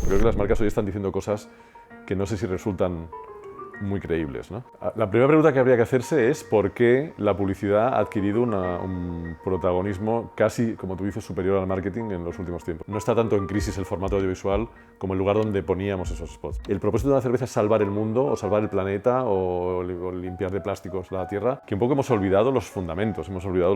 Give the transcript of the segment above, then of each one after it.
Creo que las marcas hoy están diciendo cosas que no sé si resultan muy creíbles, ¿no? La primera pregunta que habría que hacerse es por qué la publicidad ha adquirido un protagonismo casi, como tú dices, superior al marketing en los últimos tiempos. No está tanto en crisis el formato audiovisual como el lugar donde poníamos esos spots. El propósito de una cerveza es salvar el mundo o salvar el planeta o limpiar de plásticos la tierra, que un poco hemos olvidado los fundamentos, hemos olvidado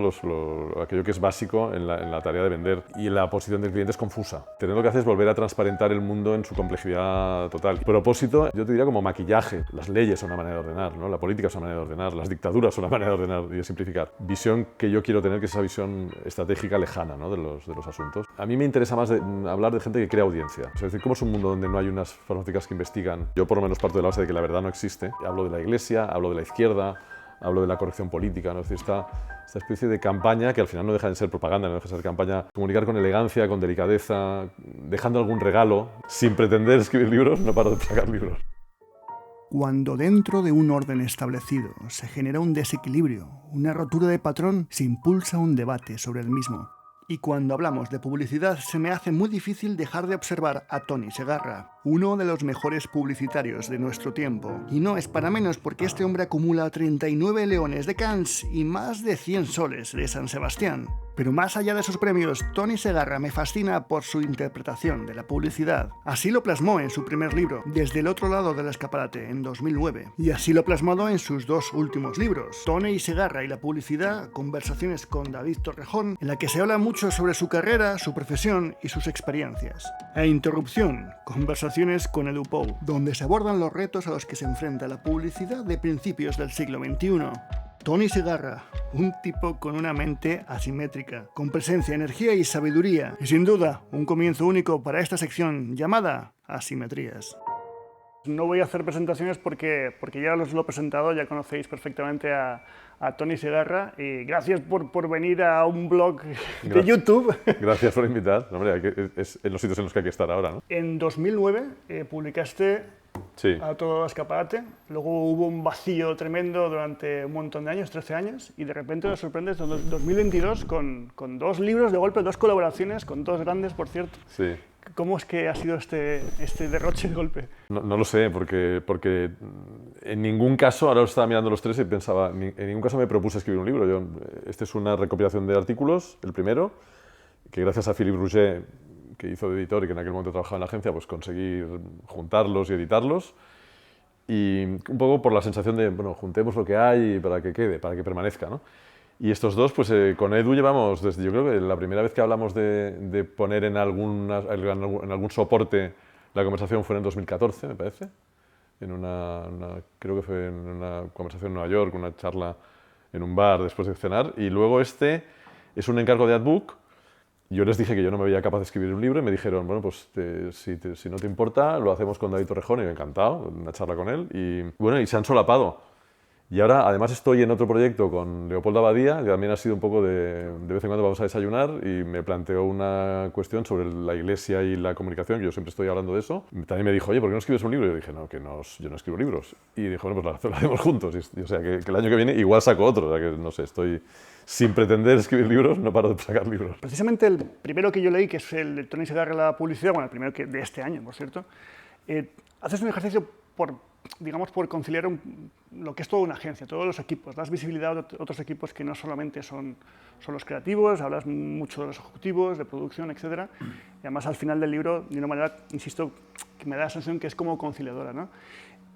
aquello que es básico en la tarea de vender, y la posición del cliente es confusa. Tener lo que hace es volver a transparentar el mundo en su complejidad total. Propósito, yo te diría como maquillaje. Las leyes son una manera de ordenar, ¿no? La política es una manera de ordenar, las dictaduras son una manera de ordenar y de simplificar. Visión que yo quiero tener, que es esa visión estratégica lejana, ¿no? de los asuntos. A mí me interesa más hablar de gente que crea audiencia. Es decir, ¿cómo es un mundo donde no hay unas farmacéuticas que investigan? Yo por lo menos parto de la base de que la verdad no existe. Hablo de la Iglesia, hablo de la izquierda, hablo de la corrección política, ¿no? Es decir, esta especie de campaña que al final no deja de ser propaganda, no deja de ser campaña, comunicar con elegancia, con delicadeza, dejando algún regalo, sin pretender escribir libros. No paro de sacar libros. Cuando dentro de un orden establecido se genera un desequilibrio, una rotura de patrón, se impulsa un debate sobre el mismo. Y cuando hablamos de publicidad se me hace muy difícil dejar de observar a Tony Segarra, uno de los mejores publicitarios de nuestro tiempo. Y no es para menos porque este hombre acumula 39 Leones de Cannes y más de 100 Soles de San Sebastián. Pero más allá de esos premios, Tony Segarra me fascina por su interpretación de la publicidad. Así lo plasmó en su primer libro, Desde el otro lado del escaparate, en 2009. Y así lo ha plasmado en sus dos últimos libros, Tony Segarra y la publicidad, conversaciones con David Torrejón, en la que se habla mucho sobre su carrera, su profesión y sus experiencias. E Interrupción, conversaciones con Edu Pou, donde se abordan los retos a los que se enfrenta la publicidad de principios del siglo XXI. Tony Segarra, un tipo con una mente asimétrica, con presencia, energía y sabiduría, y sin duda un comienzo único para esta sección llamada Asimetrías. No voy a hacer presentaciones porque ya os lo he presentado, ya conocéis perfectamente a Tony Segarra, y gracias por venir a un blog de YouTube. Gracias por invitar. Hombre, es en los sitios en los que hay que estar ahora, ¿no? En 2009 publicaste Sí. A todo escaparate, luego hubo un vacío tremendo durante un montón de años, 13 años, y de repente nos sorprendes en 2022 con dos libros de golpe, dos colaboraciones, con dos grandes, por cierto. Sí. ¿Cómo es que ha sido este derroche de golpe? No lo sé, porque en ningún caso, ahora os estaba mirando los tres y pensaba, en ningún caso me propuse escribir un libro. Este es una recopilación de artículos, el primero, que gracias a Philippe Rouget, que hizo de editor y que en aquel momento trabajaba en la agencia, pues conseguí juntarlos y editarlos. Y un poco por la sensación de, bueno, juntemos lo que hay para que quede, para que permanezca, ¿no? Y estos dos, pues con Edu llevamos, desde yo creo que la primera vez que hablamos de poner en algún soporte la conversación fue en 2014, me parece. Creo que fue en una conversación en Nueva York, una charla en un bar después de cenar. Y luego este es un encargo de AdBook. Yo les dije que yo no me veía capaz de escribir un libro y me dijeron, bueno, pues si no te importa, lo hacemos con David Torrejón, y yo encantado, una charla con él. Y bueno, y se han solapado. Y ahora, además, estoy en otro proyecto con Leopoldo Abadía, que también ha sido un poco de vez en cuando vamos a desayunar, y me planteó una cuestión sobre la Iglesia y la comunicación, que yo siempre estoy hablando de eso. También me dijo, oye, ¿por qué no escribes un libro? Y yo dije, no, yo no escribo libros. Y dijo, bueno, pues lo hacemos juntos. Y, o sea, que el año que viene igual saco otro. O sea, que no sé, estoy sin pretender escribir libros, no paro de sacar libros. Precisamente el primero que yo leí, que es el de Tony Segarra, la publicidad, bueno, el primero de este año, por cierto, haces un ejercicio por conciliar lo que es toda una agencia, todos los equipos, das visibilidad a otros equipos que no solamente son los creativos, hablas mucho de los ejecutivos, de producción, etc. Y además al final del libro, de una manera, insisto, que me da la sensación que es como conciliadora, ¿no?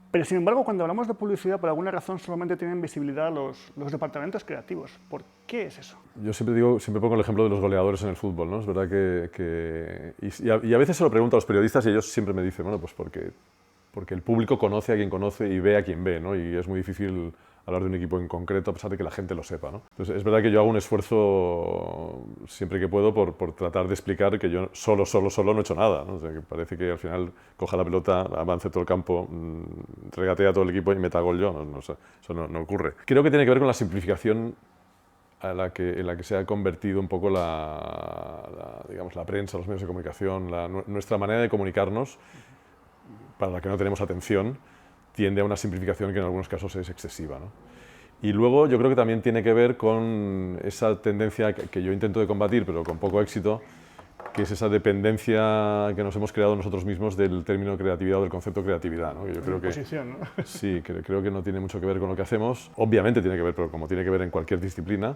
Pero sin embargo, cuando hablamos de publicidad, por alguna razón solamente tienen visibilidad los departamentos creativos. ¿Por qué es eso? Yo siempre pongo el ejemplo de los goleadores en el fútbol, ¿no? Es verdad y a veces se lo pregunto a los periodistas y ellos siempre me dicen, bueno, pues porque el público conoce a quien conoce y ve a quien ve, ¿no? Y es muy difícil hablar de un equipo en concreto a pesar de que la gente lo sepa, ¿no? Entonces, es verdad que yo hago un esfuerzo siempre que puedo por tratar de explicar que yo solo no he hecho nada, ¿no? O sea, que parece que al final coja la pelota, avance todo el campo, regatea todo el equipo y meta gol yo. No sé, eso no ocurre. Creo que tiene que ver con la simplificación en la que se ha convertido un poco digamos, la prensa, los medios de comunicación, nuestra manera de comunicarnos, para la que no tenemos atención, tiende a una simplificación que en algunos casos es excesiva, ¿no? Y luego yo creo que también tiene que ver con esa tendencia que yo intento de combatir, pero con poco éxito, que es esa dependencia que nos hemos creado nosotros mismos del término creatividad o del concepto creatividad, ¿no? Yo creo que posición, ¿no? sí, creo que no tiene mucho que ver con lo que hacemos. Obviamente tiene que ver, pero como tiene que ver en cualquier disciplina,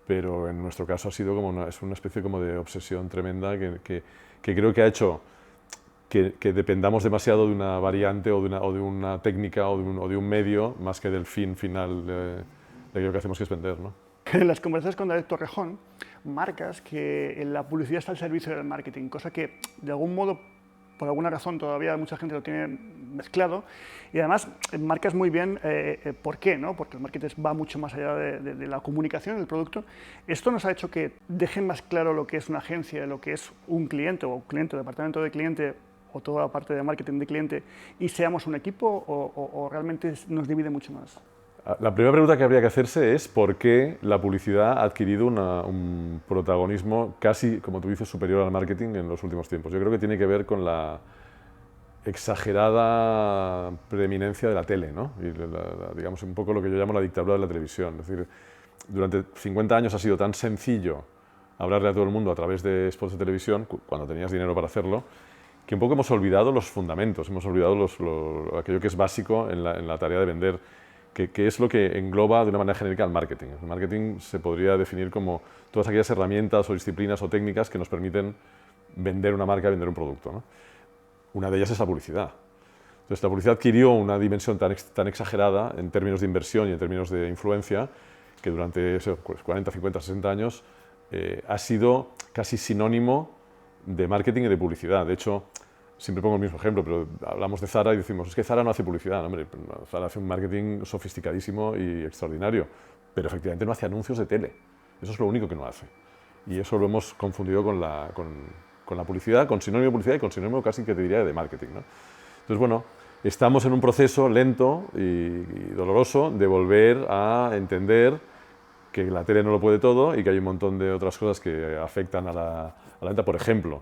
pero en nuestro caso ha sido como es una especie como de obsesión tremenda que creo que ha hecho que dependamos demasiado de una variante o de una técnica o de un medio más que del fin final de lo que hacemos, que es vender, ¿no? En las conversaciones con David Torrejón marcas que la publicidad está al servicio del marketing, cosa que de algún modo, por alguna razón, todavía mucha gente lo tiene mezclado, y además marcas muy bien por qué, ¿no? Porque el marketing va mucho más allá de la comunicación del producto. Esto nos ha hecho que dejen más claro lo que es una agencia, lo que es un cliente o departamento de cliente o toda la parte de marketing de cliente, y seamos un equipo, o realmente nos divide mucho más. La primera pregunta que habría que hacerse es por qué la publicidad ha adquirido un protagonismo casi, como tú dices, superior al marketing en los últimos tiempos. Yo creo que tiene que ver con la exagerada preeminencia de la tele, ¿no? Y digamos un poco lo que yo llamo la dictadura de la televisión. Es decir, durante 50 años ha sido tan sencillo hablarle a todo el mundo a través de spots de televisión, cuando tenías dinero para hacerlo, que un poco hemos olvidado los fundamentos, hemos olvidado aquello que es básico en la tarea de vender, que es lo que engloba de una manera genérica el marketing. El marketing se podría definir como todas aquellas herramientas o disciplinas o técnicas que nos permiten vender una marca, vender un producto, ¿no? Una de ellas es la publicidad. Entonces, la publicidad adquirió una dimensión tan exagerada en términos de inversión y en términos de influencia, que durante 40, 50, 60 años ha sido casi sinónimo de marketing y de publicidad. De hecho, siempre pongo el mismo ejemplo, pero hablamos de Zara y decimos, es que Zara no hace publicidad. No, hombre, Zara hace un marketing sofisticadísimo y extraordinario, pero efectivamente no hace anuncios de tele. Eso es lo único que no hace. Y eso lo hemos confundido con la publicidad, con sinónimo de publicidad y con sinónimo casi que te diría de marketing, ¿no? Entonces, bueno, estamos en un proceso lento y doloroso de volver a entender que la tele no lo puede todo y que hay un montón de otras cosas que afectan a la venta. Por ejemplo,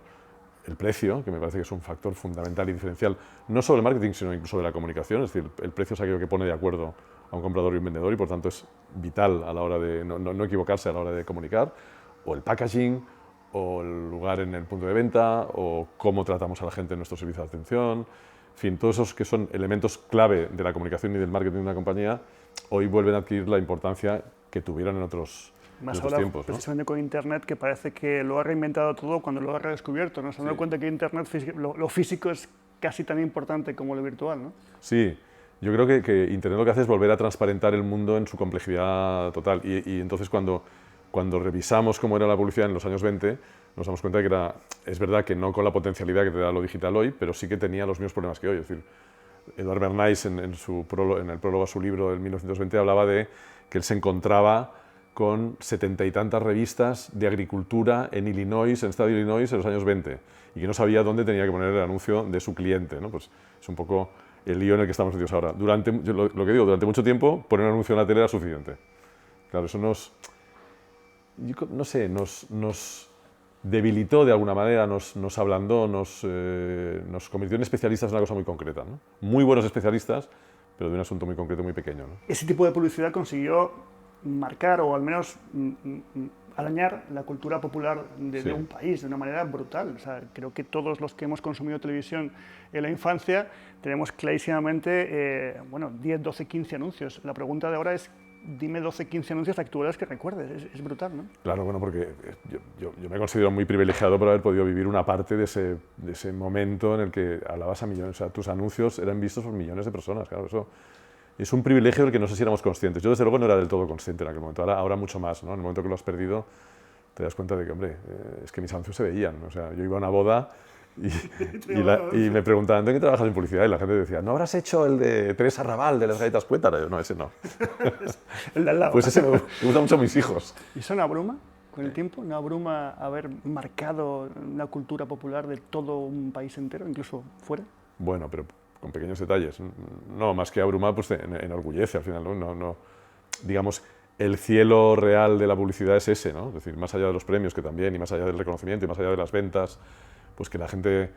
el precio, que me parece que es un factor fundamental y diferencial, no solo del marketing, sino incluso de la comunicación. Es decir, el precio es aquello que pone de acuerdo a un comprador y un vendedor, y por tanto es vital a la hora de no equivocarse a la hora de comunicar. O el packaging, o el lugar en el punto de venta, o cómo tratamos a la gente en nuestro servicio de atención. En fin, todos esos que son elementos clave de la comunicación y del marketing de una compañía, hoy vuelven a adquirir la importancia que tuvieron en otros tiempos, ¿no? Precisamente con Internet, que parece que lo ha reinventado todo cuando lo ha redescubierto, ¿no? Se han dado cuenta que Internet, lo físico es casi tan importante como lo virtual, ¿no? Sí, yo creo que Internet lo que hace es volver a transparentar el mundo en su complejidad total. Y entonces cuando revisamos cómo era la publicidad en los años 20, nos damos cuenta de que es verdad que no con la potencialidad que te da lo digital hoy, pero sí que tenía los mismos problemas que hoy. Es decir, Edward Bernays, en el prólogo a su libro del 1920, hablaba de que él se encontraba con 70 y tantas revistas de agricultura en Illinois, en el estado de Illinois, en los años 20, y que no sabía dónde tenía que poner el anuncio de su cliente, ¿no? Pues es un poco el lío en el que estamos metidos ahora. Durante mucho tiempo, poner un anuncio en la tele era suficiente. Claro, eso nos debilitó de alguna manera, nos ablandó, nos convirtió en especialistas en una cosa muy concreta, ¿no? Muy buenos especialistas, pero de un asunto muy concreto, muy pequeño, ¿no? Ese tipo de publicidad consiguió marcar o al menos arañar la cultura popular de un país de una manera brutal. O sea, creo que todos los que hemos consumido televisión en la infancia tenemos clarísimamente 10, 12, 15 anuncios. La pregunta de ahora es, dime 12, 15 anuncios actuales que recuerdes. Es brutal, ¿no? Claro, bueno, porque yo me considero muy privilegiado por haber podido vivir una parte de ese momento en el que hablabas a millones. O sea, tus anuncios eran vistos por millones de personas. Claro, eso es un privilegio del que no sé si éramos conscientes. Yo, desde luego, no era del todo consciente en aquel momento. Ahora mucho más, ¿no? En el momento que lo has perdido, te das cuenta de que, hombre, es que mis anuncios se veían. O sea, yo iba a una boda y me preguntaban, ¿en qué trabajas en publicidad? Y la gente decía, ¿no habrás hecho el de Teresa Raval, de las galletas Cuétara? Y yo, no, ese no. El de al lado. Pues ese me gusta mucho a mis hijos. ¿Y eso no abruma con el tiempo? ¿No abruma haber marcado una cultura popular de todo un país entero, incluso fuera? Bueno, pero con pequeños detalles. No, más que abrumar, pues enorgullece al final, ¿no? No, digamos, el cielo real de la publicidad es ese, ¿no? Es decir, más allá de los premios, que también, y más allá del reconocimiento, y más allá de las ventas, pues que la gente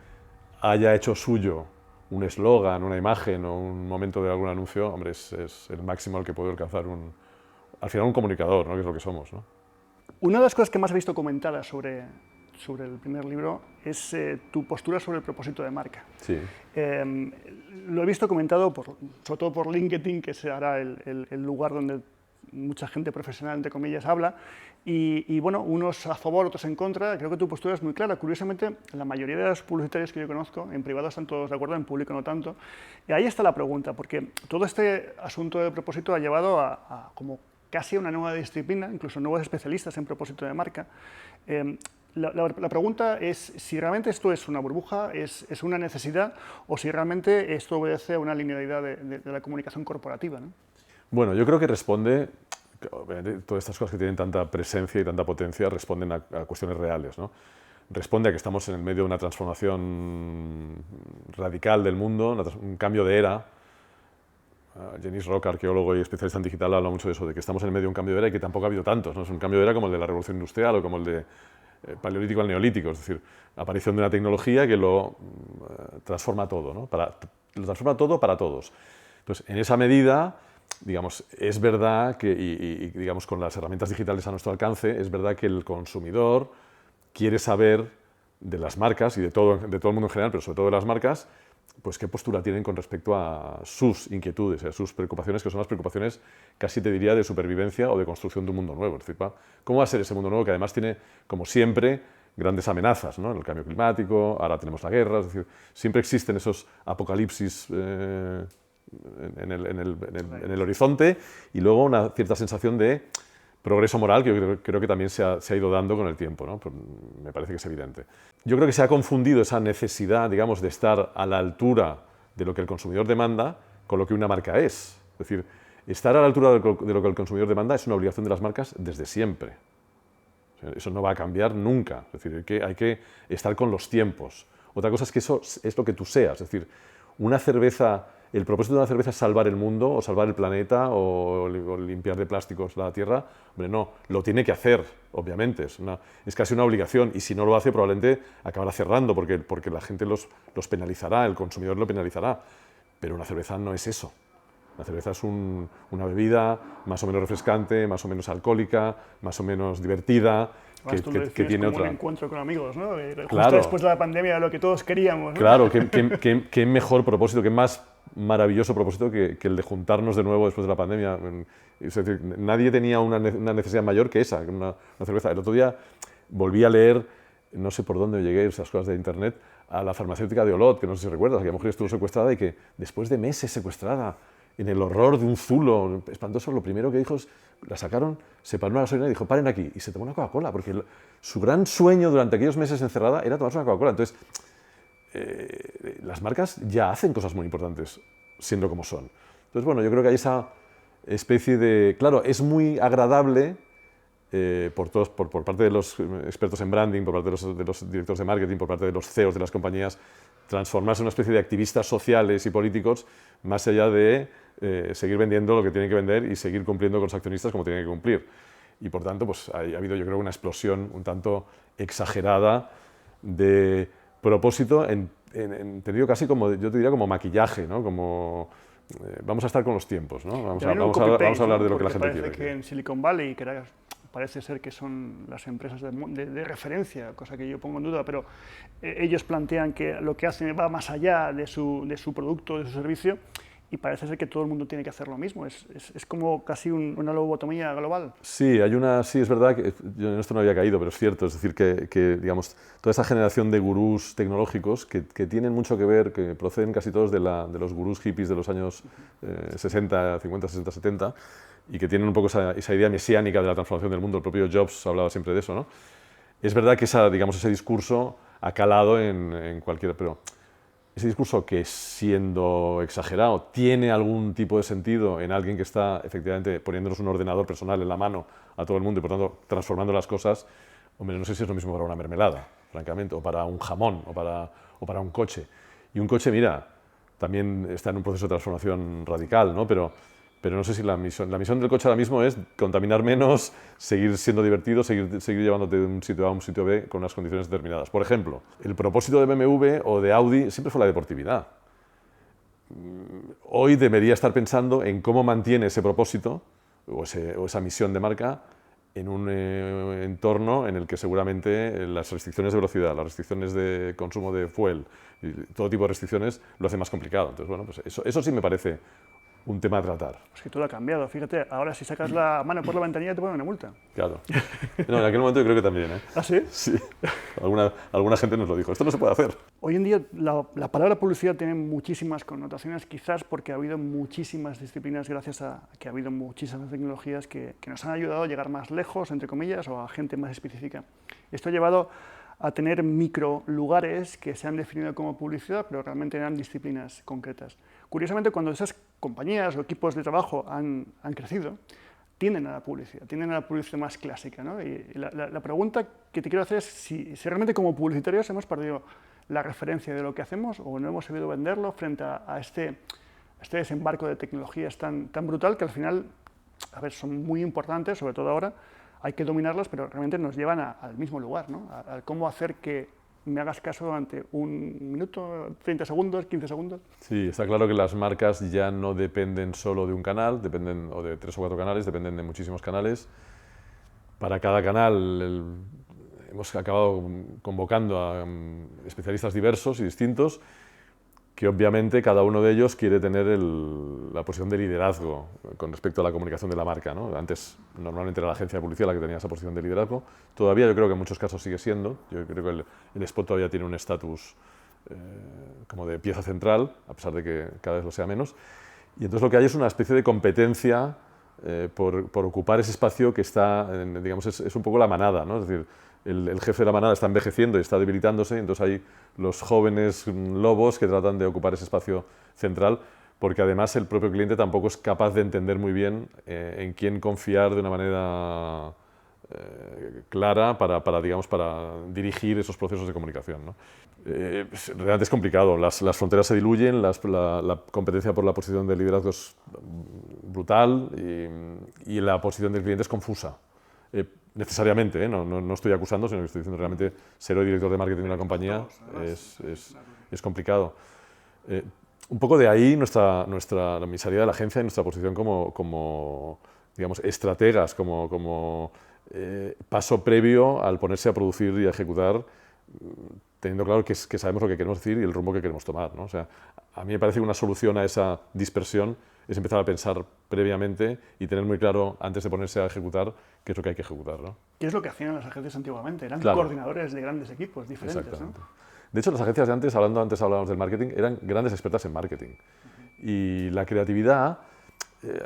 haya hecho suyo un eslogan, una imagen o un momento de algún anuncio, hombre, es el máximo al que puede alcanzar al final un comunicador, ¿no? Que es lo que somos, ¿no? Una de las cosas que más he visto comentadas sobre sobre el primer libro es tu postura sobre el propósito de marca. Sí. Lo he visto comentado, sobre todo por LinkedIn, que será el lugar donde mucha gente profesional, entre comillas, habla, y bueno, unos a favor, otros en contra. Creo que tu postura es muy clara. Curiosamente, la mayoría de los publicitarios que yo conozco, en privado están todos de acuerdo, en público no tanto. Y ahí está la pregunta, porque todo este asunto de propósito ha llevado a como casi una nueva disciplina, incluso nuevos especialistas en propósito de marca. La pregunta es si realmente esto es una burbuja, es una necesidad, o si realmente esto obedece a una linealidad de la comunicación corporativa, ¿no? Bueno, yo creo que responde, obviamente, todas estas cosas que tienen tanta presencia y tanta potencia responden a cuestiones reales, ¿no? Responde a que estamos en el medio de una transformación radical del mundo, un cambio de era. Jenis Rock, arqueólogo y especialista en digital, habla mucho de eso, de que estamos en el medio de un cambio de era y que tampoco ha habido tantos, ¿no? Es un cambio de era como el de la revolución industrial o como el de paleolítico al neolítico, es decir, aparición de una tecnología que lo transforma todo, ¿no? Lo transforma todo para todos. Entonces, en esa medida, digamos, es verdad que, y digamos, con las herramientas digitales a nuestro alcance, es verdad que el consumidor quiere saber de las marcas y de todo el mundo en general, pero sobre todo de las marcas, pues qué postura tienen con respecto a sus inquietudes, a sus preocupaciones, que son las preocupaciones casi te diría de supervivencia o de construcción de un mundo nuevo. Es decir, ¿cómo va a ser ese mundo nuevo que además tiene, como siempre, grandes amenazas, ¿no? El cambio climático, ahora tenemos la guerra, es decir, siempre existen esos apocalipsis en el horizonte y luego una cierta sensación de progreso moral que yo creo que también se ha ido dando con el tiempo, ¿no? Me parece que es evidente. Yo creo que se ha confundido esa necesidad, digamos, de estar a la altura de lo que el consumidor demanda con lo que una marca es. Es decir, estar a la altura de lo que el consumidor demanda es una obligación de las marcas desde siempre. O sea, eso no va a cambiar nunca. Es decir, hay que estar con los tiempos. Otra cosa es que eso es lo que tú seas. Es decir, una cerveza... El propósito de una cerveza es salvar el mundo, o salvar el planeta, o limpiar de plásticos la tierra. Hombre, no, lo tiene que hacer, obviamente. Es casi una obligación, y si no lo hace, probablemente acabará cerrando, porque la gente los penalizará, el consumidor lo penalizará. Pero una cerveza no es eso. La cerveza es una bebida más o menos refrescante, más o menos alcohólica, más o menos divertida, que tiene como otra... un encuentro con amigos, ¿no? Claro. Justo después de la pandemia, lo que todos queríamos, ¿no? Claro, qué mejor propósito, qué más maravilloso propósito que el de juntarnos de nuevo después de la pandemia. Es decir, nadie tenía una necesidad mayor que esa, una cerveza. El otro día volví a leer, no sé por dónde llegué, esas cosas de internet, a la farmacéutica de Olot, que no sé si recuerdas, que la mujer estuvo secuestrada y que después de meses secuestrada, en el horror de un zulo espantoso, lo primero que dijo es, la sacaron, se paró una gasolina y dijo, paren aquí, y se tomó una Coca-Cola, porque su gran sueño durante aquellos meses encerrada era tomarse una Coca-Cola. Entonces, las marcas ya hacen cosas muy importantes, siendo como son. Entonces, bueno, yo creo que hay esa especie de... Claro, es muy agradable por parte de los expertos en branding, por parte de los directores de marketing, por parte de los CEOs de las compañías, transformarse en una especie de activistas sociales y políticos, más allá de seguir vendiendo lo que tienen que vender y seguir cumpliendo con los accionistas como tienen que cumplir. Y por tanto, pues ha habido, yo creo, una explosión un tanto exagerada de propósito, entendido casi como, yo te diría, como maquillaje, ¿no? Como vamos a estar con los tiempos, ¿no? Vamos a hablar de lo que la gente quiere. Parece que en Silicon Valley, parece ser que son las empresas de referencia, cosa que yo pongo en duda, pero ellos plantean que lo que hacen va más allá de su producto, de su servicio, y parece ser que todo el mundo tiene que hacer lo mismo. Es como casi una lobotomía global. Sí, sí, es verdad que yo en esto no había caído, pero es cierto. Es decir, que digamos, toda esta generación de gurús tecnológicos que tienen mucho que ver, que proceden casi todos de los gurús hippies de los años 60, 50, 60, 70, y que tienen un poco esa idea mesiánica de la transformación del mundo. El propio Jobs hablaba siempre de eso, ¿no? Es verdad que ese discurso ha calado en cualquier... Pero ese discurso que, siendo exagerado, tiene algún tipo de sentido en alguien que está efectivamente poniéndonos un ordenador personal en la mano a todo el mundo y por tanto transformando las cosas, hombre, no sé si es lo mismo para una mermelada, francamente, o para un jamón, o para un coche. Y un coche, mira, también está en un proceso de transformación radical, ¿no? Pero no sé si la misión del coche ahora mismo es contaminar menos, seguir siendo divertido, seguir llevándote de un sitio A a un sitio B con unas condiciones determinadas. Por ejemplo, el propósito de BMW o de Audi siempre fue la deportividad. Hoy debería estar pensando en cómo mantiene ese propósito o esa misión de marca en un entorno en el que seguramente las restricciones de velocidad, las restricciones de consumo de fuel y todo tipo de restricciones lo hace más complicado. Entonces, bueno, pues eso sí me parece un tema a tratar. Es que todo ha cambiado. Fíjate, ahora si sacas la mano por la ventanilla te ponen una multa. Claro. No, en aquel momento yo creo que también, ¿eh? ¿Ah, sí? Sí. Alguna gente nos lo dijo. Esto no se puede hacer. Hoy en día la palabra publicidad tiene muchísimas connotaciones, quizás porque ha habido muchísimas disciplinas gracias a que ha habido muchísimas tecnologías que nos han ayudado a llegar más lejos, entre comillas, o a gente más específica. Esto ha llevado a tener micro lugares que se han definido como publicidad, pero realmente eran disciplinas concretas. Curiosamente, cuando esas compañías o equipos de trabajo han crecido, tienden a la publicidad más clásica, ¿no? Y la pregunta que te quiero hacer es si realmente como publicitarios hemos perdido la referencia de lo que hacemos o no hemos sabido venderlo frente a este desembarco de tecnologías tan brutal que al final, a ver, son muy importantes, sobre todo ahora, hay que dominarlas, pero realmente nos llevan al mismo lugar, ¿no? A cómo hacer que me hagas caso durante un minuto, 30 segundos, 15 segundos. Sí, está claro que las marcas ya no dependen solo de un canal, dependen o de 3 o 4 canales, dependen de muchísimos canales. Para cada canal hemos acabado convocando a especialistas diversos y distintos, que obviamente cada uno de ellos quiere tener la posición de liderazgo con respecto a la comunicación de la marca, ¿no? Antes normalmente era la agencia de publicidad la que tenía esa posición de liderazgo, todavía yo creo que en muchos casos sigue siendo, yo creo que el spot todavía tiene un estatus como de pieza central, a pesar de que cada vez lo sea menos, y entonces lo que hay es una especie de competencia por ocupar ese espacio que está, digamos, es un poco la manada, ¿no? Es decir, el jefe de la manada está envejeciendo y está debilitándose, y entonces hay los jóvenes lobos que tratan de ocupar ese espacio central, porque además el propio cliente tampoco es capaz de entender muy bien en quién confiar de una manera clara para dirigir esos procesos de comunicación, ¿no? Realmente es complicado, las fronteras se diluyen, la competencia por la posición de liderazgo es brutal y la posición del cliente es confusa. Necesariamente, no estoy acusando, sino que estoy diciendo realmente ser hoy director de marketing de una compañía es complicado. Un poco de ahí mi salida de la agencia y nuestra posición como digamos, estrategas, como paso previo al ponerse a producir y a ejecutar, teniendo claro que sabemos lo que queremos decir y el rumbo que queremos tomar, ¿no? O sea, a mí me parece que una solución a esa dispersión es empezar a pensar previamente y tener muy claro, antes de ponerse a ejecutar, qué es lo que hay que ejecutar, ¿no? ¿Qué es lo que hacían las agencias antiguamente? Eran Claro. coordinadores de grandes equipos diferentes, ¿no? De hecho, las agencias de antes hablábamos del marketing, eran grandes expertas en marketing. Y la creatividad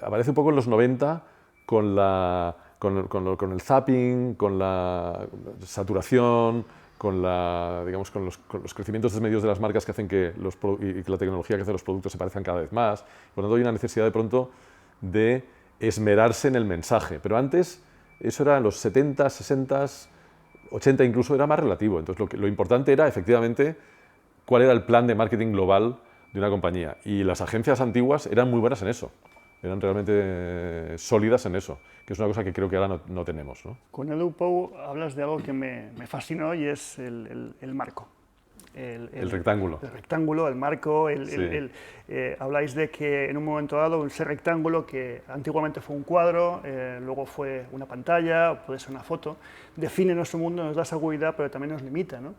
aparece un poco en los 90 con el zapping, con la saturación, con los crecimientos desmedidos de las marcas que hacen que la tecnología que hace los productos se parezcan cada vez más. Por lo tanto, hay una necesidad de pronto de esmerarse en el mensaje. Pero antes, eso era en los 70, 60, 80 incluso, era más relativo. Entonces, lo importante era, efectivamente, cuál era el plan de marketing global de una compañía. Y las agencias antiguas eran muy buenas en eso. Eran realmente sólidas en eso, que es una cosa que creo que ahora no tenemos, ¿no? Con Edu Pou hablas de algo que me fascinó y es el marco. El rectángulo. El rectángulo, el marco. Sí. Habláis de que en un momento dado ese rectángulo, que antiguamente fue un cuadro, luego fue una pantalla, puede ser una foto, define nuestro mundo, nos da seguridad, pero también nos limita, ¿no?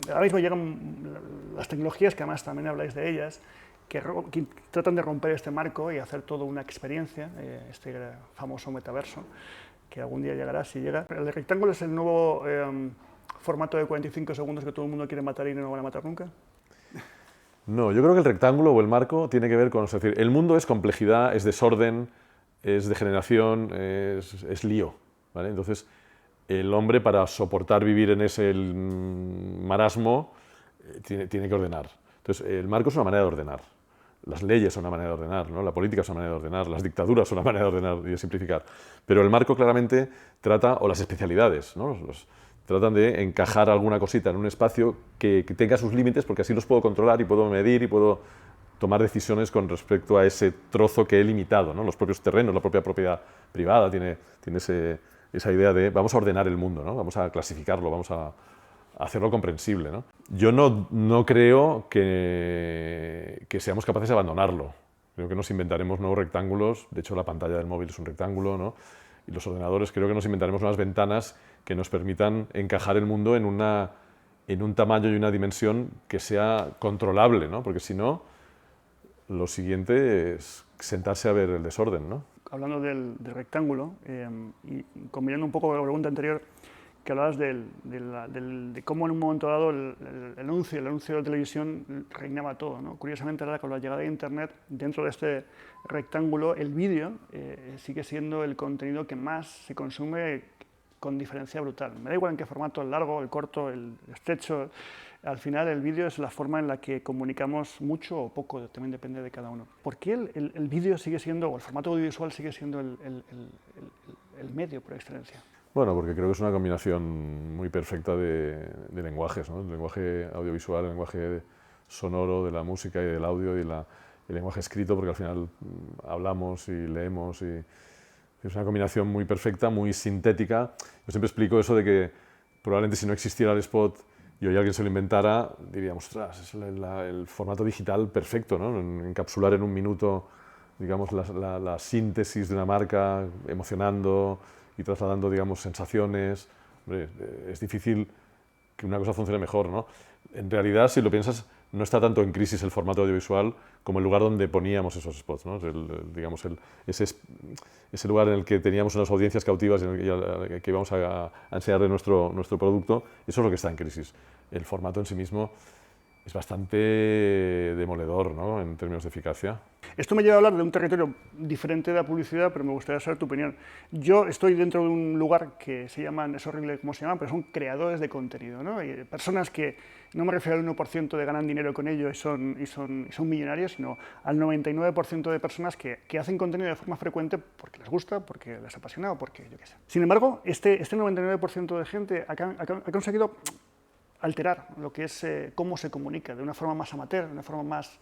Ahora mismo llegan las tecnologías, que además también habláis de ellas, que tratan de romper este marco y hacer toda una experiencia, este famoso metaverso, que algún día llegará, si llega. ¿El rectángulo es el nuevo formato de 45 segundos que todo el mundo quiere matar y no lo van a matar nunca? No, yo creo que el rectángulo o el marco tiene que ver con, es decir, el mundo es complejidad, es desorden, es degeneración, es lío, ¿vale? Entonces, el hombre, para soportar vivir en ese marasmo, tiene que ordenar. Entonces, el marco es una manera de ordenar. Las leyes son una manera de ordenar, ¿no? La política es una manera de ordenar, las dictaduras son una manera de ordenar y de simplificar. Pero el marco claramente trata, o las especialidades, ¿no? Tratan de encajar alguna cosita en un espacio que tenga sus límites, porque así los puedo controlar y puedo medir y puedo tomar decisiones con respecto a ese trozo que he limitado, ¿no? Los propios terrenos, la propia propiedad privada tiene esa idea de vamos a ordenar el mundo, ¿no? Vamos a clasificarlo, vamos a hacerlo comprensible, ¿no? Yo no creo que seamos capaces de abandonarlo. Creo que nos inventaremos nuevos rectángulos, de hecho la pantalla del móvil es un rectángulo, ¿no? Y los ordenadores, creo que nos inventaremos unas ventanas que nos permitan encajar el mundo en un tamaño y una dimensión que sea controlable, ¿no? Porque si no, lo siguiente es sentarse a ver el desorden, ¿no? Hablando del rectángulo, y combinando un poco con la pregunta anterior, que hablabas de cómo en un momento dado el anuncio de la televisión reinaba todo, ¿no? Curiosamente, ahora con la llegada de Internet, dentro de este rectángulo, el vídeo sigue siendo el contenido que más se consume con diferencia brutal. Me da igual en qué formato, el largo, el corto, el estrecho. Al final, el vídeo es la forma en la que comunicamos mucho o poco, también depende de cada uno. ¿Por qué el vídeo sigue siendo, o el formato audiovisual sigue siendo el medio por excelencia? Bueno, porque creo que es una combinación muy perfecta de lenguajes, ¿no? El lenguaje audiovisual, el lenguaje sonoro de la música y del audio y el lenguaje escrito, porque al final hablamos y leemos y es una combinación muy perfecta, muy sintética. Yo siempre explico eso de que probablemente si no existiera el spot y hoy alguien se lo inventara, diríamos, ostras, es el formato digital perfecto, ¿no? Encapsular en un minuto, digamos, la síntesis de una marca, emocionando y trasladando, digamos, sensaciones. Hombre, es difícil que una cosa funcione mejor, ¿no? En realidad, si lo piensas, no está tanto en crisis el formato audiovisual como el lugar donde poníamos esos spots, ¿no? Digamos, ese lugar en el que teníamos unas audiencias cautivas y que íbamos a enseñarle nuestro producto, eso es lo que está en crisis. El formato en sí mismo es bastante demoledor, ¿no? En términos de eficacia. Esto me lleva a hablar de un territorio diferente de la publicidad, pero me gustaría saber tu opinión. Yo estoy dentro de un lugar que se llaman, es horrible cómo se llaman, pero son creadores de contenido, ¿no? Y personas que, no me refiero al 1% de ganan dinero con ello y son millonarios, sino al 99% de personas que hacen contenido de forma frecuente porque les gusta, porque les apasiona o porque yo qué sé. Sin embargo, este 99% de gente ha conseguido alterar lo que es cómo se comunica de una forma más amateur, de una forma más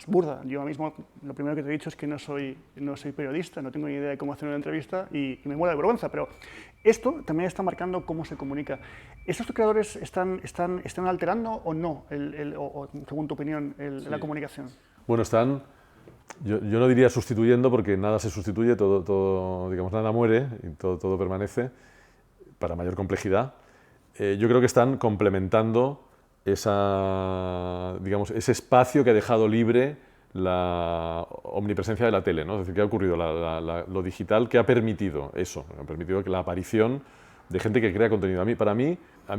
burda. Yo mismo, lo primero que te he dicho es que no soy periodista, no tengo ni idea de cómo hacer una entrevista y me muero de vergüenza, pero esto también está marcando cómo se comunica. ¿Estos creadores están alterando o no, o, según tu opinión, la comunicación? Bueno, yo no diría sustituyendo, porque nada se sustituye, todo digamos, nada muere y todo permanece para mayor complejidad. Yo creo que están complementando ese espacio que ha dejado libre la omnipresencia de la tele, ¿no? Es decir, ¿qué ha ocurrido? Lo digital, ¿qué ha permitido eso? Ha permitido que la aparición de gente que crea contenido. A mí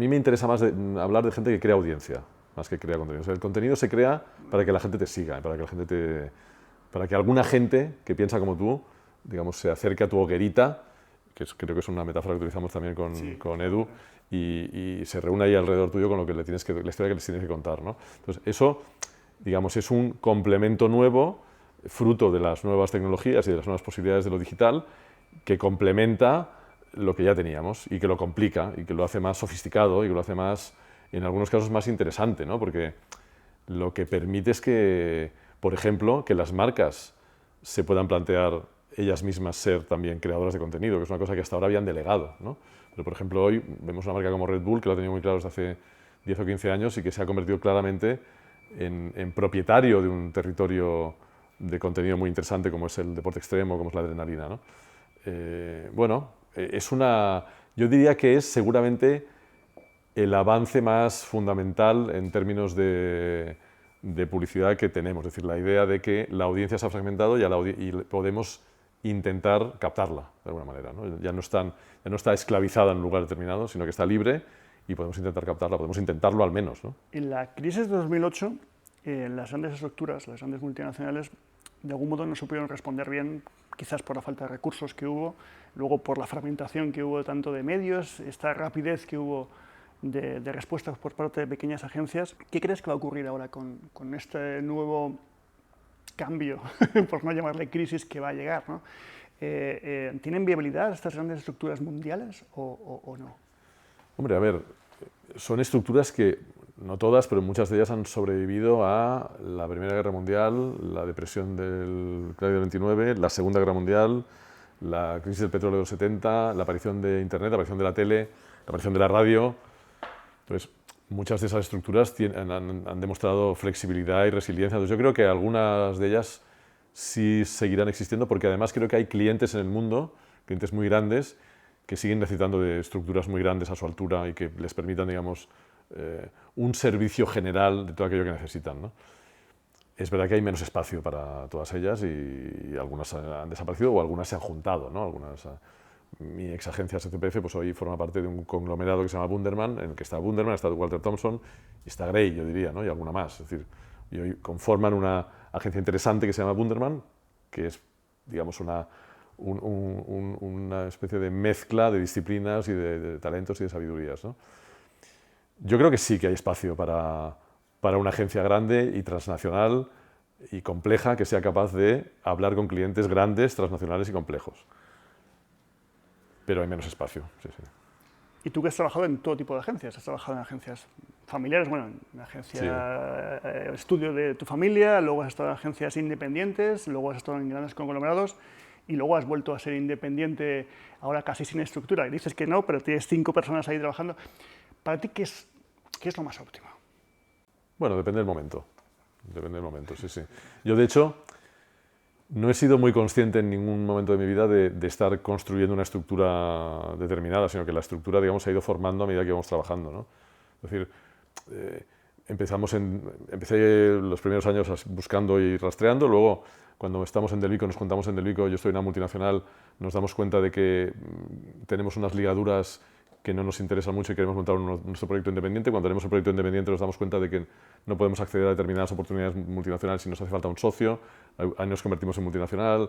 me interesa más hablar de gente que crea audiencia, más que crea contenido. O sea, el contenido se crea para que la gente te siga, para que alguna gente que piensa como tú, digamos, se acerque a tu hoguerita, creo que es una metáfora que utilizamos también con Edu, y se reúne ahí alrededor tuyo con la historia que les tienes que contar, ¿no? Entonces, eso, digamos, es un complemento nuevo, fruto de las nuevas tecnologías y de las nuevas posibilidades de lo digital, que complementa lo que ya teníamos y que lo complica y que lo hace más sofisticado y que lo hace más, en algunos casos, más interesante, ¿no? Porque lo que permite es que, por ejemplo, que las marcas se puedan plantear ellas mismas ser también creadoras de contenido, que es una cosa que hasta ahora habían delegado, ¿no? Pero, por ejemplo, hoy vemos una marca como Red Bull, que lo ha tenido muy claro desde hace 10 o 15 años y que se ha convertido claramente en propietario de un territorio de contenido muy interesante como es el deporte extremo, como es la adrenalina, ¿no? Yo diría que es seguramente el avance más fundamental en términos de publicidad que tenemos. Es decir, la idea de que la audiencia se ha fragmentado y podemos intentar captarla de alguna manera, ¿no? Ya no está esclavizada en un lugar determinado, sino que está libre y podemos intentar captarla, podemos intentarlo al menos, ¿no? En la crisis de 2008, las grandes estructuras, las grandes multinacionales, de algún modo no supieron responder bien, quizás por la falta de recursos que hubo, luego por la fragmentación que hubo tanto de medios, esta rapidez que hubo de respuestas por parte de pequeñas agencias. ¿Qué crees que va a ocurrir ahora con este nuevo cambio, por no llamarle crisis, que va a llegar, ¿no? ¿Tienen viabilidad estas grandes estructuras mundiales o no? Hombre, a ver, son estructuras que, no todas, pero muchas de ellas han sobrevivido a la Primera Guerra Mundial, la depresión del 29, la Segunda Guerra Mundial, la crisis del petróleo de los 70, la aparición de Internet, la aparición de la tele, la aparición de la radio. Entonces, muchas de esas estructuras han demostrado flexibilidad y resiliencia. Entonces, yo creo que algunas de ellas sí seguirán existiendo, porque además creo que hay clientes en el mundo, clientes muy grandes, que siguen necesitando de estructuras muy grandes a su altura y que les permitan, digamos, un servicio general de todo aquello que necesitan, ¿no? Es verdad que hay menos espacio para todas ellas y algunas han desaparecido o algunas se han juntado, ¿no? Mi ex agencia SCPF pues hoy forma parte de un conglomerado que se llama Bunderman, en el que está Bunderman, está Walter Thompson y está Gray, yo diría, ¿no? Y alguna más. Es decir, y hoy conforman una agencia interesante que se llama Bunderman, que es, digamos, una especie de mezcla de disciplinas y de talentos y de sabidurías, ¿no? Yo creo que sí que hay espacio para una agencia grande y transnacional y compleja que sea capaz de hablar con clientes grandes, transnacionales y complejos. Pero hay menos espacio, sí, sí. Y tú que has trabajado en todo tipo de agencias, has trabajado en agencias familiares, bueno, en una agencia estudio de tu familia, luego has estado en agencias independientes, luego has estado en grandes conglomerados y luego has vuelto a ser independiente ahora casi sin estructura. Y dices que no, pero tienes 5 personas ahí trabajando. Para ti, ¿qué es lo más óptimo? Bueno, depende del momento. Depende del momento, sí, sí. Yo, de hecho, no he sido muy consciente en ningún momento de mi vida de estar construyendo una estructura determinada, sino que la estructura, digamos, se ha ido formando a medida que íbamos trabajando, ¿no? Es decir, empecé los primeros años buscando y rastreando, luego cuando estamos en Delvico, nos juntamos en Delvico, yo estoy en una multinacional, nos damos cuenta de que tenemos unas ligaduras que no nos interesan mucho y queremos montar nuestro proyecto independiente. Cuando tenemos un proyecto independiente nos damos cuenta de que no podemos acceder a determinadas oportunidades multinacionales si nos hace falta un socio, ahí nos convertimos en multinacional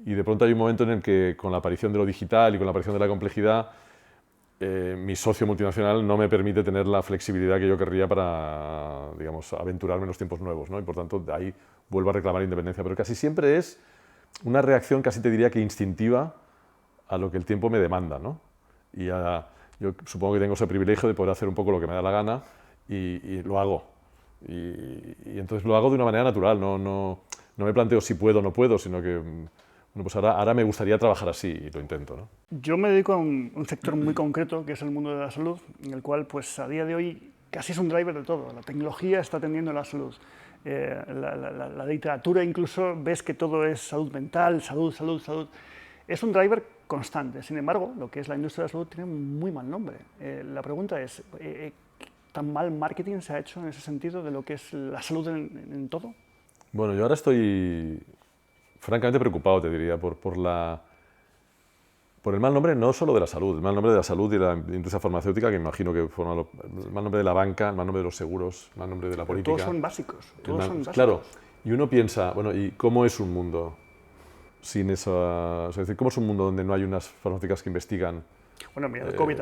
y de pronto hay un momento en el que con la aparición de lo digital y con la aparición de la complejidad mi socio multinacional no me permite tener la flexibilidad que yo querría para, digamos, aventurarme en los tiempos nuevos, ¿no? Y por tanto de ahí vuelvo a reclamar independencia, pero casi siempre es una reacción, casi te diría que instintiva, a lo que el tiempo me demanda, ¿no? Yo supongo que tengo ese privilegio de poder hacer un poco lo que me da la gana y lo hago. Y entonces lo hago de una manera natural, no me planteo si puedo o no puedo, sino que bueno, pues ahora me gustaría trabajar así y lo intento, ¿no? Yo me dedico a un sector muy concreto, que es el mundo de la salud, en el cual pues, a día de hoy casi es un driver de todo. La tecnología está atendiendo a la salud. La literatura incluso ves que todo es salud mental, salud. Es un driver constante. Sin embargo, lo que es la industria de la salud tiene muy mal nombre. La pregunta es, ¿tan mal marketing se ha hecho en ese sentido de lo que es la salud en todo? Bueno, yo ahora estoy francamente preocupado, te diría, por el mal nombre no solo de la salud, el mal nombre de la salud y la industria farmacéutica, que imagino que forma el mal nombre de la banca, el mal nombre de los seguros, el mal nombre de la política. Todos son básicos. Claro, y uno piensa, bueno, ¿y cómo es un mundo sin esa? Es decir, ¿cómo es un mundo donde no hay unas farmacéuticas que investigan bueno, mira, el COVID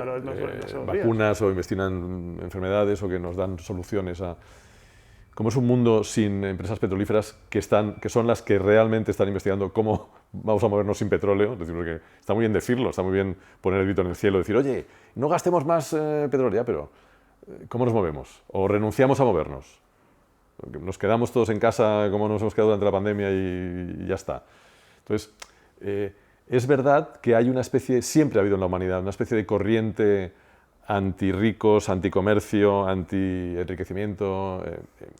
vacunas o investigan enfermedades o que nos dan soluciones a... ¿Cómo es un mundo sin empresas petrolíferas que son las que realmente están investigando cómo vamos a movernos sin petróleo? Es decir, porque está muy bien decirlo, está muy bien poner el grito en el cielo, decir, oye, no gastemos más petróleo, ya, pero ¿cómo nos movemos? ¿O renunciamos a movernos? Nos quedamos todos en casa como nos hemos quedado durante la pandemia y ya está. Entonces, es verdad que hay una especie, siempre ha habido en la humanidad, una especie de corriente anti-ricos, anti-comercio, anti-enriquecimiento,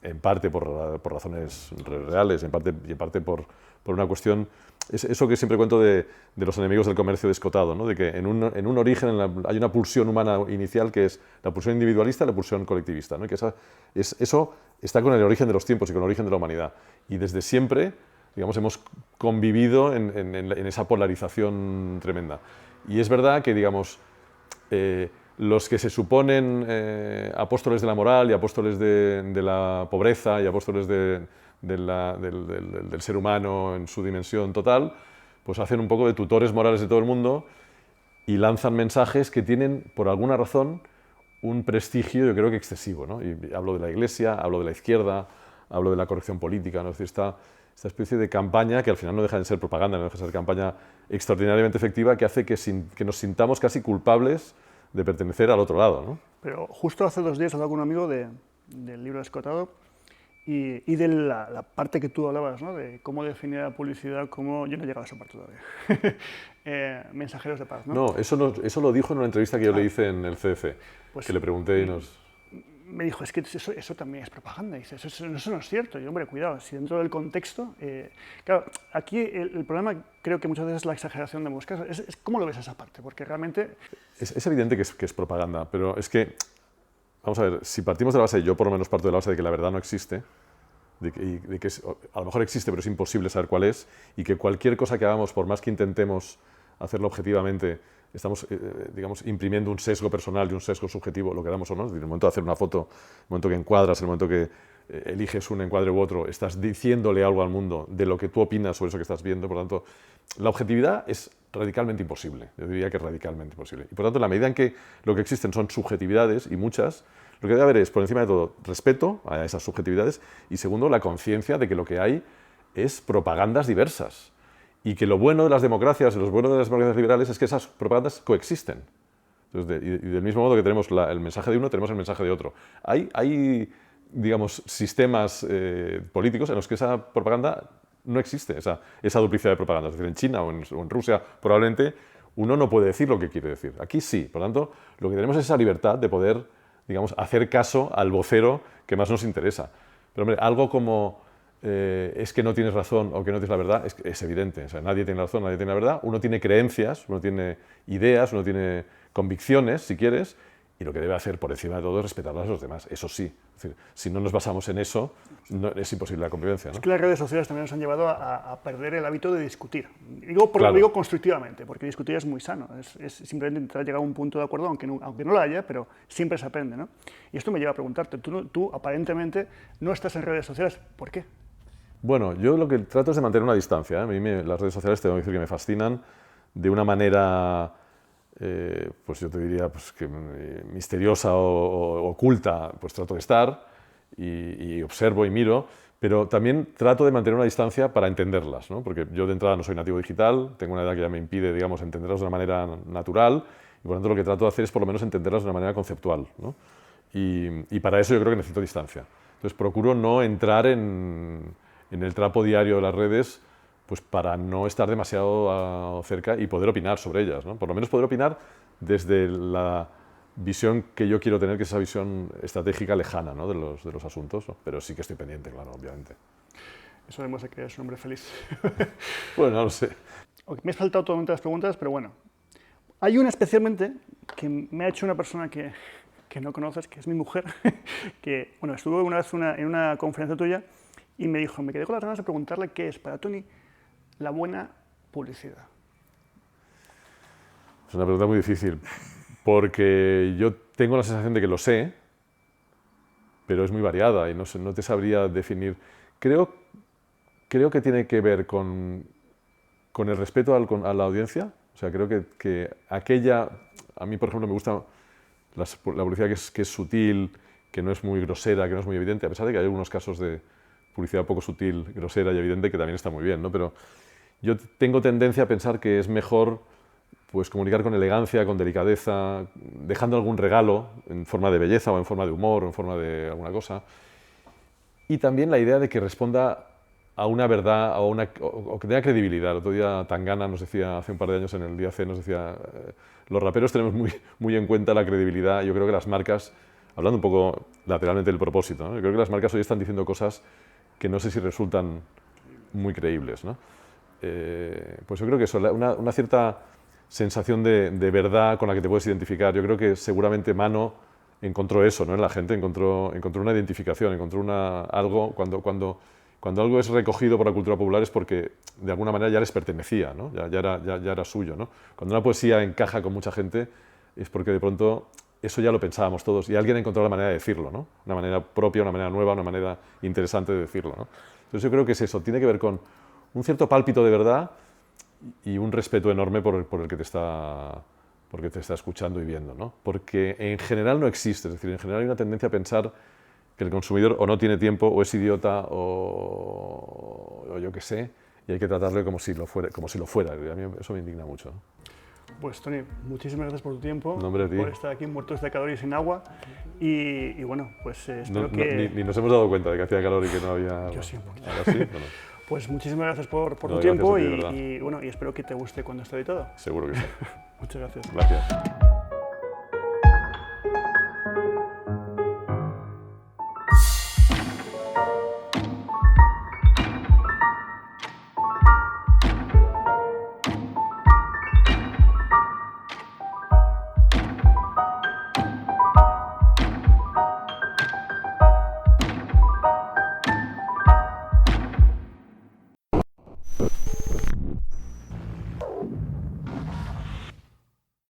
en parte por razones reales, en parte por una cuestión, eso que siempre cuento de los enemigos del comercio descotado, ¿no? De que en un origen hay una pulsión humana inicial que es la pulsión individualista y la pulsión colectivista, ¿no? Y que eso está con el origen de los tiempos y con el origen de la humanidad. Y desde siempre, digamos, hemos convivido en esa polarización tremenda. Y es verdad que, digamos, los que se suponen apóstoles de la moral y apóstoles de la pobreza y apóstoles del ser humano en su dimensión total, pues hacen un poco de tutores morales de todo el mundo y lanzan mensajes que tienen, por alguna razón, un prestigio, yo creo que excesivo, ¿no? Y hablo de la Iglesia, hablo de la izquierda, hablo de la corrección política, ¿no? Es decir, esta especie de campaña que al final no deja de ser propaganda, no deja de ser campaña extraordinariamente efectiva que hace que nos sintamos casi culpables de pertenecer al otro lado, ¿no? Pero justo hace 2 días hablaba con un amigo del libro Escotado y de la parte que tú hablabas, ¿no? De cómo definir la publicidad como... Yo no he llegado a esa parte todavía. Mensajeros de paz, ¿no? No, eso lo dijo en una entrevista que yo le hice en el CDC, pues, que le pregunté y nos... me dijo, es que eso también es propaganda. Dice, eso no es cierto. Y hombre, cuidado, si dentro del contexto... claro, aquí el problema creo que muchas veces es la exageración de muchos casos. ¿Cómo lo ves esa parte? Porque realmente... Es evidente que es propaganda, pero es que, vamos a ver, si partimos de la base, yo por lo menos parto de la base de que la verdad no existe, de que a lo mejor existe, pero es imposible saber cuál es, y que cualquier cosa que hagamos, por más que intentemos hacerlo objetivamente, estamos, digamos, imprimiendo un sesgo personal y un sesgo subjetivo, lo queramos o no. Es decir, en el momento de hacer una foto, en el momento que encuadras, en el momento que eliges un encuadre u otro, estás diciéndole algo al mundo de lo que tú opinas sobre eso que estás viendo. Por lo tanto, la objetividad es radicalmente imposible. Yo diría que es radicalmente imposible. Y por lo tanto, en la medida en que lo que existen son subjetividades, y muchas, lo que debe haber es, por encima de todo, respeto a esas subjetividades, y segundo, la conciencia de que lo que hay es propagandas diversas. Y que lo bueno de las democracias, lo bueno de las democracias liberales, es que esas propagandas coexisten. Entonces, y del mismo modo que tenemos el mensaje de uno, tenemos el mensaje de otro. Hay digamos, sistemas políticos en los que esa propaganda no existe, esa duplicidad de propaganda. Es decir, en China o en Rusia, probablemente, uno no puede decir lo que quiere decir. Aquí sí. Por lo tanto, lo que tenemos es esa libertad de poder, digamos, hacer caso al vocero que más nos interesa. Pero, hombre, algo como... es que no tienes razón o que no tienes la verdad, es evidente. O sea, nadie tiene razón, nadie tiene la verdad. Uno tiene creencias, uno tiene ideas, uno tiene convicciones, si quieres, y lo que debe hacer por encima de todo es respetarlas a los demás. Eso sí. Es decir, si no nos basamos en eso, es imposible la convivencia, ¿no? Es que las redes sociales también nos han llevado a perder el hábito de discutir. Digo constructivamente, porque discutir es muy sano. Es simplemente intentar llegar a un punto de acuerdo, aunque no lo haya, pero siempre se aprende, ¿no? Y esto me lleva a preguntarte, tú aparentemente no estás en redes sociales, ¿por qué? Bueno, yo lo que trato es de mantener una distancia, ¿eh? A mí las redes sociales tengo que decir que me fascinan de una manera, pues yo te diría, pues que misteriosa o oculta, pues trato de estar y observo y miro, pero también trato de mantener una distancia para entenderlas, ¿no? Porque yo de entrada no soy nativo digital, tengo una edad que ya me impide, digamos, entenderlas de una manera natural, y por lo tanto lo que trato de hacer es por lo menos entenderlas de una manera conceptual, ¿no? Y para eso yo creo que necesito distancia. Entonces procuro no entrar en el trapo diario de las redes, pues para no estar demasiado cerca y poder opinar sobre ellas, ¿no? Por lo menos poder opinar desde la visión que yo quiero tener, que es esa visión estratégica lejana, ¿no? de los asuntos, ¿no? Pero sí que estoy pendiente, claro, obviamente. Eso demuestra que eres un hombre feliz. Bueno, no lo sé. Me has faltado totalmente las preguntas, pero bueno. Hay una especialmente que me ha hecho una persona que no conoces, que es mi mujer, que bueno, estuvo una vez en una conferencia tuya y me dijo, me quedé con las ganas de preguntarle qué es para Tony la buena publicidad. Es una pregunta muy difícil, porque yo tengo la sensación de que lo sé, pero es muy variada y no te sabría definir. Creo que tiene que ver con el respeto a la audiencia. O sea, creo que aquella... A mí, por ejemplo, me gusta la publicidad que es sutil, que no es muy grosera, que no es muy evidente, a pesar de que hay algunos casos de publicidad poco sutil, grosera y evidente que también está muy bien, ¿no? Pero yo tengo tendencia a pensar que es mejor pues, comunicar con elegancia, con delicadeza, dejando algún regalo en forma de belleza o en forma de humor o en forma de alguna cosa. Y también la idea de que responda a una verdad o que tenga credibilidad. El otro día Tangana nos decía, hace un par de años en el Día C, nos decía, los raperos tenemos muy en cuenta la credibilidad. Yo creo que las marcas, hablando un poco lateralmente del propósito, ¿no? Yo creo que las marcas hoy están diciendo cosas que no sé si resultan muy creíbles, ¿no? Pues yo creo que eso, una cierta sensación de verdad con la que te puedes identificar. Yo creo que seguramente Mano encontró eso, ¿no? En la gente, encontró una identificación, encontró algo cuando algo es recogido por la cultura popular es porque de alguna manera ya les pertenecía, ¿no? ya era suyo, ¿no? Cuando una poesía encaja con mucha gente es porque de pronto eso ya lo pensábamos todos y alguien ha encontrado la manera de decirlo, ¿no? Una manera propia, una manera nueva, una manera interesante de decirlo, ¿no? Entonces yo creo que es eso, tiene que ver con un cierto pálpito de verdad y un respeto enorme por el que te está escuchando y viendo, ¿no? Porque en general no existe, es decir, en general hay una tendencia a pensar que el consumidor o no tiene tiempo, o es idiota, o yo qué sé, y hay que tratarlo como si lo fuera. A mí eso me indigna mucho, ¿no? Pues Tony, muchísimas gracias por tu tiempo, Nombre a ti. por estar aquí muertos de calor y sin agua, y bueno, pues espero que... Ni nos hemos dado cuenta de que hacía calor y que no había... Yo sí, un poquito. ¿Ahora sí? Bueno. Pues muchísimas gracias por tu Gracias tiempo a ti, de verdad. y bueno, y espero que te guste cuando esté editado. Seguro que sí. Muchas gracias. Gracias.